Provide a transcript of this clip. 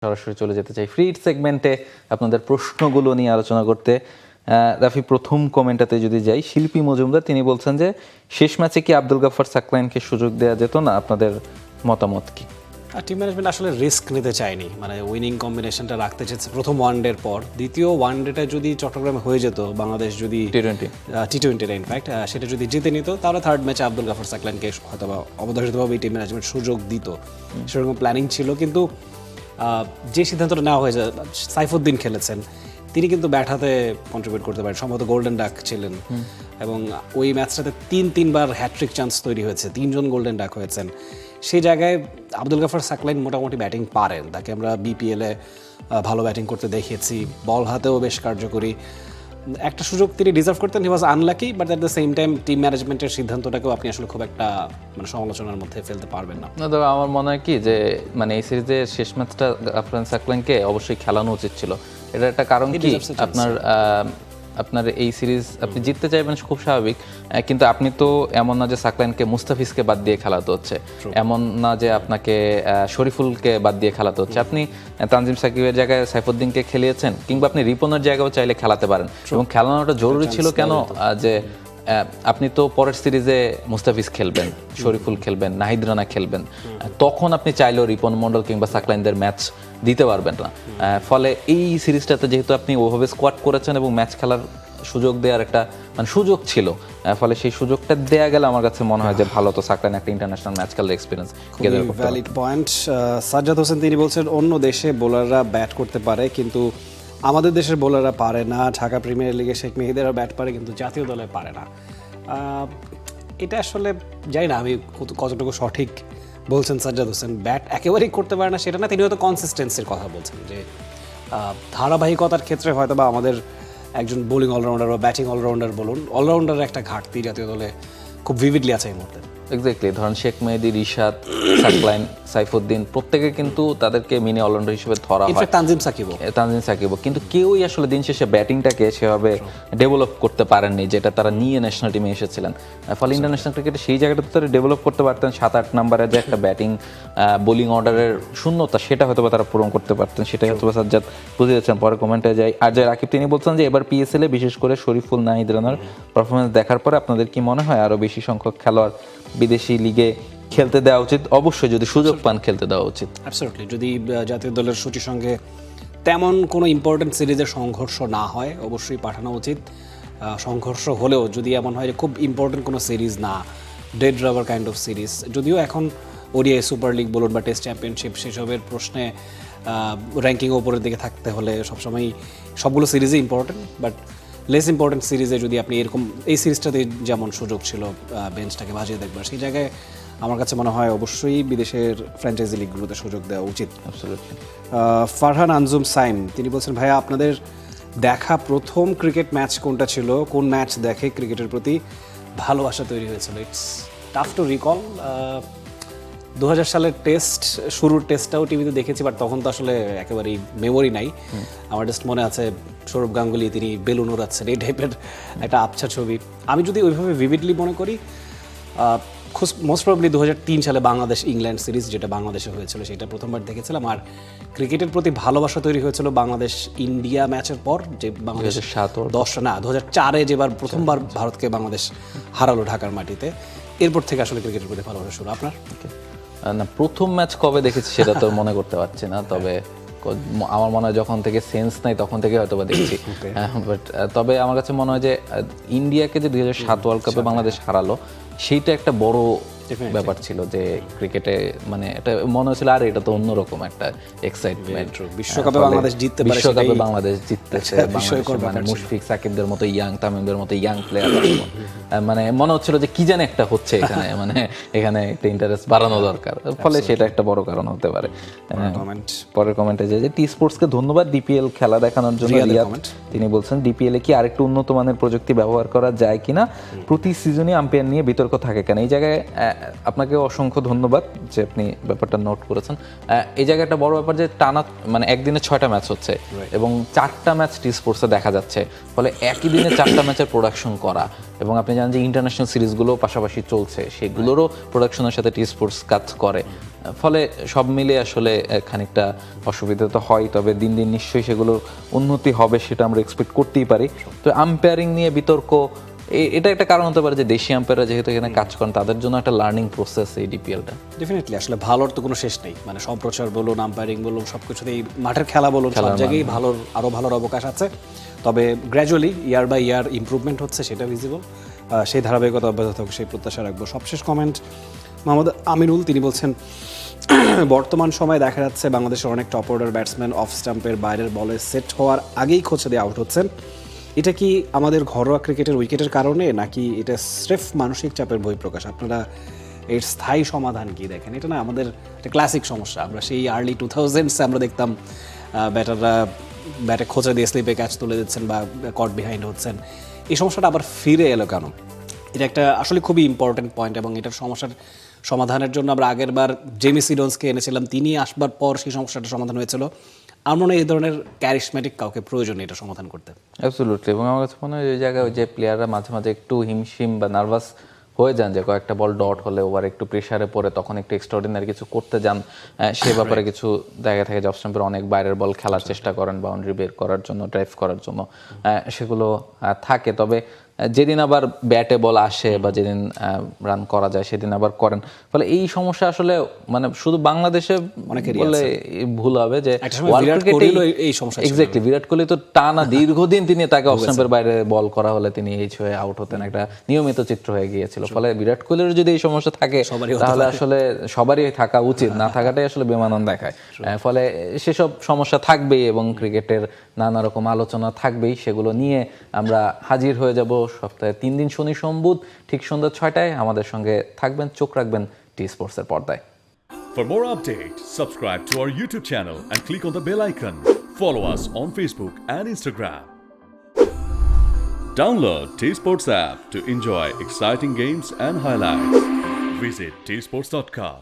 সরাসরি চলে যেতে চাই ফ্রি সেগমেন্টে আপনাদের প্রশ্নগুলো নিয়ে আলোচনা করতে। রাফি, প্রথম কমেন্টটাতে যদি যাই, শিল্পী মজুমদার তিনি বলছেন যে শেষ ম্যাচে কি আব্দুল গাফফার সাকলাইনকে সুযোগ দেওয়া যেত না? আপনাদের মতামত কি? টিম ম্যানেজমেন্ট আসলে রিস্ক নিতে চায়নি, মানে উইনিং কম্বিনেশনটা রাখতে চেয়েছে প্রথম ওয়ানডের পর। দ্বিতীয় ওয়ানডেটা যদি চট্টগ্রামে হয়ে যেত, বাংলাদেশ যদি টি-20 ইনফ্যাক্ট সেটা যদি জিতে নিত, তাহলে থার্ড ম্যাচে আব্দুল গাফফার সাকলাইনকে হয়তো বা অবধারিতভাবে টিম ম্যানেজমেন্ট সুযোগ দিত, সেরকম প্ল্যানিং ছিল। কিন্তু যে সিদ্ধান্তটা নেওয়া হয়েছে, সাইফুদ্দিন খেলেছেন, তিনি কিন্তু ব্যাট হাতে কন্ট্রিবিউট করতে পারেন, সম্ভবত গোল্ডেন ডাক ছিলেন, এবং ওই ম্যাচটাতে তিনবার হ্যাট্রিক চান্স তৈরি হয়েছে, 3জন গোল্ডেন ডাক হয়েছেন। সেই জায়গায় আব্দুল গাফফার সাকলাইন মোটামুটি ব্যাটিং পারেন, তাকে আমরা বিপিএলে ভালো ব্যাটিং করতে দেখেছি, বল হাতেও বেশ কার্যকরী। একটা সুযোগ তিনি ডিজার্ভ করতেন, he was unlucky, but at the same time team ম্যানেজমেন্টের সিদ্ধান্তটাকেও আপনি আসলে খুব একটা মানে সমালোচনার মধ্যে ফেলতে পারবেন না। তবে আমার মনে হয় কি যে মানে এই সিরিজের শেষ ম্যাচটা গাফফার সাকলাইনকে অবশ্যই খেলানো উচিত ছিল। এটা একটা কারণ কি, আপনার এই সিরিজ আপনি জিততে চাইবেন, খুব স্বাভাবিক, কিন্তু আপনি তো এমন না যে সাকলাইনকে মুস্তাফিজকে বাদ দিয়ে খেলাতে হচ্ছে, এমন না যে আপনাকে শরীফুলকে বাদ দিয়ে খেলাতে হচ্ছে। আপনি তানজিম সাকিবের জায়গায় সাইফুদ্দিনকে খেলিয়েছেন, কিংবা আপনি রিপনের জায়গাও চাইলে খেলাতে পারেন, এবং খেলানোটা জরুরি ছিল কেন যে আপনি তো পরের সিরিজে মুস্তাফিজ খেলবেন, শরীফুল খেলবেন, নাহিদ রানা খেলবেন, তখন আপনি চাইলেও রিপন মন্ডল কিংবা সাকলাইনদের ম্যাচ দিতে পারবেন না। ফলে এই সিরিজটাতে যেহেতু আপনি ওভাবে স্কোয়াড করেছেন এবং ম্যাচ খেলার সুযোগ দেওয়ার একটা মানে সুযোগ ছিল, ফলে সেই সুযোগটা দেয়া গেলে আমার কাছে মনে হয় যে ভালো তো সাকলাইন একটা ইন্টারন্যাশনাল ম্যাচ খেলার এক্সপিরিয়েন্স গেদার করতে। Valid point. সাজ্জাদ হোসেন তিনি বলছেন অন্য দেশে বোলাররা ব্যাট করতে পারে কিন্তু আমাদের দেশের বোলাররা পারে না। ঢাকা প্রিমিয়ার লিগে শেখ মেহেদিরা ব্যাট পারে কিন্তু জাতীয় দলে পারে না। এটা আসলে জানি না আমি কতটুকু সঠিক বলছেন সাজ্জাদ হোসেন। ব্যাট একেবারেই করতে পারে না সেটা না, তিনি হয়তো কনসিস্টেন্সির কথা বলছেন, যে ধারাবাহিকতার ক্ষেত্রে হয়তো বা আমাদের একজন বোলিং অলরাউন্ডার বা ব্যাটিং অলরাউন্ডার বলুন, অলরাউন্ডারের একটা ঘাটতি জাতীয় দলে খুব ভিভিডলি আছে এই মুহূর্তে। এক্স্যাক্টলি, ধরেন শেখ মেহেদী, রিশাদ, সাকলাইন, সাইফুদ্দিন প্রত্যেকে কিন্তু তাদেরকে মিনি অলরাউন্ডার হিসেবে ধরা হয়, তানজিম সাকিবও, কিন্তু কেউই আসলে দিন শেষে ব্যাটিংটাকে সেভাবে ডেভেলপ করতে পারেননি যেটা তারা নিয়ে ন্যাশনাল টিমে এসেছিলেন। ফলে ইন্টারন্যাশনাল ক্রিকেটে সেই জায়গাটা তারা ডেভেলপ করতে পারতেন, 7-8 নম্বরের যে একটা ব্যাটিং বোলিং অর্ডারের শূন্যতা, সেটা হয়তো তারা পূরণ করতে পারতেন। সেটাই হয়তো সাজ্জাদ বুঝে যাচ্ছেন। পরে কমেন্টে যাই, আর যে রাকিব তিনি বলছেন যে এবার পিএসএল এ বিশেষ করে শরীফুল, নাহিদ রানার পারফরমেন্স দেখার পরে আপনাদের কি মনে হয় আরো বেশি সংখ্যক খেলোয়াড় বিদেশি লিগে খেলতে দেওয়া উচিত? অবশ্যই, যদি সুযোগ পান খেলতে দেওয়া উচিত। অ্যাবসলিউটলি, যদি জাতীয় দলের সূচির সঙ্গে তেমন কোনো ইম্পর্টেন্ট সিরিজের সংঘর্ষ না হয় অবশ্যই পাঠানো উচিত। সংঘর্ষ হলেও যদি এমন হয় যে খুব ইম্পর্টেন্ট কোনো সিরিজ না, dead rubber kind of series, যদিও এখন ওডিআই সুপার লিগ বলুন বা টেস্ট চ্যাম্পিয়নশিপ, সেসবের প্রশ্নে র্যাঙ্কিং ওপরের দিকে থাকতে হলে সবসময় সবগুলো সিরিজই ইম্পর্টেন্ট, বাট লেস ইম্পর্টেন্ট সিরিজে যদি আপনি এরকম এই সিরিজটাতে যেমন সুযোগ ছিল বেঞ্চটাকে বাজিয়ে দেখবার, সেই জায়গায় আমার কাছে মনে হয় অবশ্যই বিদেশের ফ্র্যাঞ্চাইজি লিগগুলোতে সুযোগ দেওয়া উচিত। ফারহান আনজুম সাইম তিনি বলছেন, ভাইয়া আপনাদের দেখা প্রথম ক্রিকেট ম্যাচ কোনটা ছিল? কোন ম্যাচ দেখে ক্রিকেটের প্রতি ভালোবাসা তৈরি হয়েছিল? It's tough to recall. 2000 সালের টেস্ট, শুরুর টেস্টটাও টিভিতে দেখেছি, বাট তখন তো আসলে একেবারেই মেমোরি নাই। আমার জাস্ট মনে আছে সৌরভ গাঙ্গুলি তিনি বেলুন উড়াচ্ছেন, এই টাইপের একটা আবছা ছবি। আমি যদি ওইভাবে ভিভিডলি মনে করি, মোস্ট প্রবাবলি 2003 সালে বাংলাদেশ ইংল্যান্ড সিরিজ, যেটা বাংলাদেশে হয়েছিল, সেটা প্রথমবার দেখেছিলাম। আর ক্রিকেটের প্রতি ভালোবাসা তৈরি হয়েছিল বাংলাদেশ ইন্ডিয়া ম্যাচের পর, যে বাংলাদেশের 2004-এ যেবার প্রথমবার ভারতকে বাংলাদেশ হারালো ঢাকার মাটিতে। এরপর থেকে আসলে ক্রিকেটের প্রতি ভালোবাসা শুরু। আপনার? না, প্রথম ম্যাচ কবে দেখেছি সেটা তো মনে করতে পারছি না, তবে আমার মনে হয় যখন থেকে সেন্স নাই তখন থেকে হয়তো বা দেখছি। বাট তবে আমার কাছে মনে হয় যে ইন্ডিয়াকে যে 2007 ওয়ার্ল্ড কাপে বাংলাদেশ হারালো, সেইটা একটা বড় ব্যাপার ছিল, যে ক্রিকেটে মানে এটা মনে হয়েছিল আর এটা তো অন্যরকম একটা এক্সাইটমেন্ট, বিশ্বকাপে বাংলাদেশ জিততে পারে, বিশ্বকাপে বাংলাদেশ জিততেছে, মানে মুশফিক, সাকিবদের মতো ইয়াং, তামিমদের মতো ইয়াং প্লেয়ার, মানে মনে হচ্ছিল যে কি জানে একটা হচ্ছে এখানে, মানে এখানে একটা ইন্টারেস্ট বাড়ানো দরকার। ফলে সেটা একটা বড় কারণ হতে পারে। পরের কমেন্টে যে টি স্পোর্টসকে ধন্যবাদ ডিপিএল খেলা দেখানোর জন্য। রিয়াদ তিনি বলছেন, ডিপিএল এ কি আরেকটু উন্নত মানের প্রযুক্তি ব্যবহার করা যায় কিনা? প্রতি সিজনে আম্পায়ার নিয়ে বিতর্ক থাকে কেন? এই জায়গায় আপনাকে অসংখ্য ধন্যবাদ যে আপনি ব্যাপারটা নোট করেছেন। এই জায়গায় একটা বড় ব্যাপার যে টানা মানে একদিনে 6টা ম্যাচ হচ্ছে এবং 4টা ম্যাচ টি স্পোর্টসে দেখা যাচ্ছে, ফলে একই দিনে 4টা ম্যাচের প্রোডাকশন করা, এবং আপনি জানেন যে ইন্টারন্যাশনাল সিরিজগুলো পাশাপাশি চলছে, সেগুলোরও প্রোডাকশনের সাথে টি স্পোর্টস কাজ করে, ফলে সব মিলে আসলে খানিকটা অসুবিধা তো হয়, তবে দিন দিন নিশ্চয়ই সেগুলোর উন্নতি হবে সেটা আমরা এক্সপেক্ট করতেই পারি। তো আম্পায়ারিং নিয়ে বিতর্ক এটা একটা কারণ হতে পারে যে দেশি আম্পায়াররা যেহেতু এখানে কাজ করেন তাদের জন্য একটা লার্নিং প্রসেস এই ডিপিএলটা। ডেফিনেটলি আসলে ভালোর তো কোনো শেষ নেই, মানে সম্প্রচার বলুন, আম্পায়ারিং বলুন, সব কিছুতেই মাঠের খেলা বলুন, সব জায়গায় আরও ভালোর অবকাশ আছে। তবে gradually year by year improvement হচ্ছে, সেটা ভিজিবল। সেই ধারাবাহিকতা অব্যাহত থাকুক সেই প্রত্যাশা রাখবো। সবশেষ কমেন্ট মোহাম্মদ আমিনুল, তিনি বলছেন বর্তমান সময়ে দেখা যাচ্ছে বাংলাদেশের অনেক টপ অর্ডার ব্যাটসম্যান অফ স্টাম্পের বাইরের বলে সেট হওয়ার আগেই খোঁচে দিয়ে আউট হচ্ছেন। এটা কি আমাদের ঘরোয়া ক্রিকেটের উইকেটের কারণে, নাকি এটা স্রেফ মানসিক চাপের বহিঃপ্রকাশ? আপনারা এর স্থায়ী সমাধান কি দেখেন? এটা না আমাদের একটা ক্লাসিক সমস্যা, আমরা সেই আর্লি 2000s আমরা দেখতাম ব্যাটাররা ব্যাটে খোঁচা দিয়ে স্লিপে ক্যাচ তুলে দিচ্ছেন বা কট বিহাইন্ড হচ্ছেন। এই সমস্যাটা আবার ফিরে এলো কেন? এটা একটা আসলে খুবই ইম্পর্টেন্ট পয়েন্ট, এবং এটার সমস্যার সমাধানের জন্য আমরা আগের বার জেমি সিডন্সকে এনেছিলাম, তিনি আসবার পর সেই সমস্যাটা সমাধান হয়েছিল। আমার মনে হয় এই ধরনের ক্যারিশম্যাটিক কাউকে প্রয়োজন এটা সমাধান করতে। অ্যাবসলিউটলি, এবং আমার কাছে মনে হয় ওই জায়গায় যে প্লেয়াররা মাঝে মাঝে একটু হিমশিম বা নার্ভাস হয়ে যান, যে কয়েকটা বল ডট হলে ওভার একটু প্রেশারে পড়ে তখন একটু এক্সট্রাঅর্ডিনারি কিছু করতে যান, সে ব্যাপারে কিছু জায়গা থেকে অফ স্টাম্পের অনেক বাইরের বল খেলার চেষ্টা করেন বাউন্ডারি বের করার জন্য, ড্রাইভ করার জন্য, সেগুলো থাকে। তবে যেদিন আবার ব্যাটে বল আসে বা যেদিন রান করা যায় সেদিন আবার করেন, ফলে এই সমস্যা আসলে মানে শুধু বাংলাদেশে বলে ভুল হবে যে এক্স্যাক্টলি বিরাট কোহলি তো টানা দীর্ঘদিন তিনি তাকে অফ স্টাম্পের বাইরে বল করা হলে তিনি এইচ হয়ে আউট হতেন, একটা নিয়মিত চিত্র হয়ে গিয়েছিল। ফলে বিরাট কোহলির যদি এই সমস্যা থাকে তাহলে আসলে সবারই থাকা উচিত, না থাকাটাই আসলে বেমানান দেখায়। ফলে সেসব সমস্যা থাকবেই এবং ক্রিকেটের নানা রকম আলোচনা থাকবেই, সেগুলো নিয়ে আমরা হাজির হয়ে যাব সপ্তাহে 3 দিন শনি সোম বুধ ঠিক সন্ধ্যা 6টায়। আমাদের সঙ্গে থাকবেন, চোখ রাখবেন টি স্পোর্টসের পর্দায়। For more updates, subscribe to our YouTube channel and click on the bell icon. Follow us on Facebook and Instagram. Download T-Sports app to enjoy exciting games and highlights. Visit tsports.com.